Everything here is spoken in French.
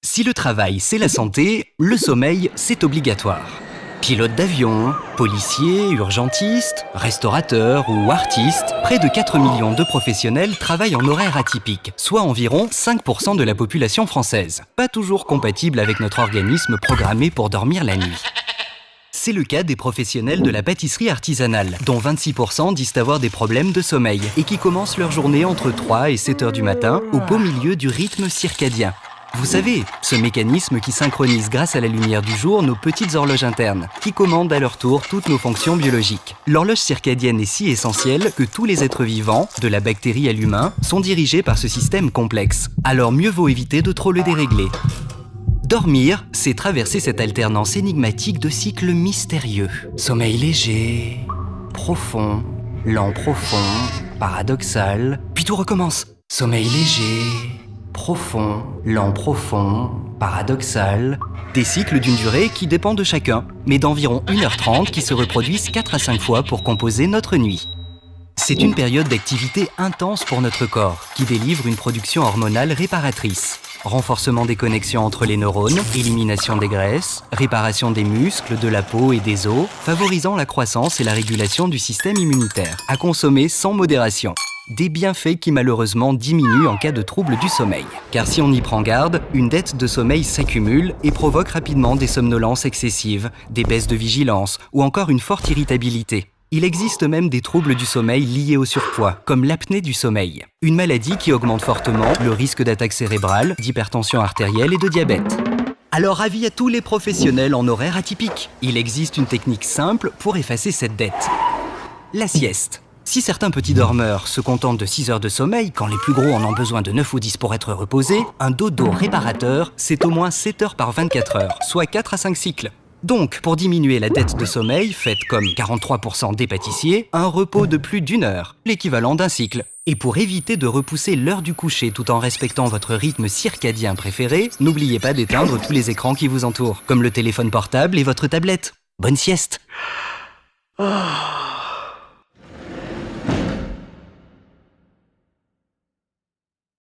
Si le travail, c'est la santé, le sommeil, c'est obligatoire. Pilotes d'avion, policiers, urgentistes, restaurateurs ou artistes, près de 4 millions de professionnels travaillent en horaire atypique, soit environ 5% de la population française. Pas toujours compatible avec notre organisme programmé pour dormir la nuit. C'est le cas des professionnels de la pâtisserie artisanale, dont 26% disent avoir des problèmes de sommeil et qui commencent leur journée entre 3 et 7 heures du matin, au beau milieu du rythme circadien. Vous savez, ce mécanisme qui synchronise grâce à la lumière du jour nos petites horloges internes, qui commandent à leur tour toutes nos fonctions biologiques. L'horloge circadienne est si essentielle que tous les êtres vivants, de la bactérie à l'humain, sont dirigés par ce système complexe. Alors mieux vaut éviter de trop le dérégler. Dormir, c'est traverser cette alternance énigmatique de cycles mystérieux. Sommeil léger, profond, lent profond, paradoxal, puis tout recommence. Sommeil léger, profond, lent profond, paradoxal. Des cycles d'une durée qui dépend de chacun, mais d'environ 1h30 qui se reproduisent 4 à 5 fois pour composer notre nuit. C'est une période d'activité intense pour notre corps, qui délivre une production hormonale réparatrice. Renforcement des connexions entre les neurones, élimination des graisses, réparation des muscles, de la peau et des os, favorisant la croissance et la régulation du système immunitaire, à consommer sans modération. Des bienfaits qui malheureusement diminuent en cas de trouble du sommeil. Car si on y prend garde, une dette de sommeil s'accumule et provoque rapidement des somnolences excessives, des baisses de vigilance ou encore une forte irritabilité. Il existe même des troubles du sommeil liés au surpoids, comme l'apnée du sommeil. Une maladie qui augmente fortement le risque d'attaque cérébrale, d'hypertension artérielle et de diabète. Alors avis à tous les professionnels en horaire atypique. Il existe une technique simple pour effacer cette dette. La sieste. Si certains petits dormeurs se contentent de 6 heures de sommeil, quand les plus gros en ont besoin de 9 ou 10 pour être reposés, un dodo réparateur, c'est au moins 7 heures par 24 heures, soit 4 à 5 cycles. Donc, pour diminuer la dette de sommeil, faites comme 43% des pâtissiers, un repos de plus d'1 heure, l'équivalent d'un cycle. Et pour éviter de repousser l'heure du coucher tout en respectant votre rythme circadien préféré, n'oubliez pas d'éteindre tous les écrans qui vous entourent, comme le téléphone portable et votre tablette. Bonne sieste!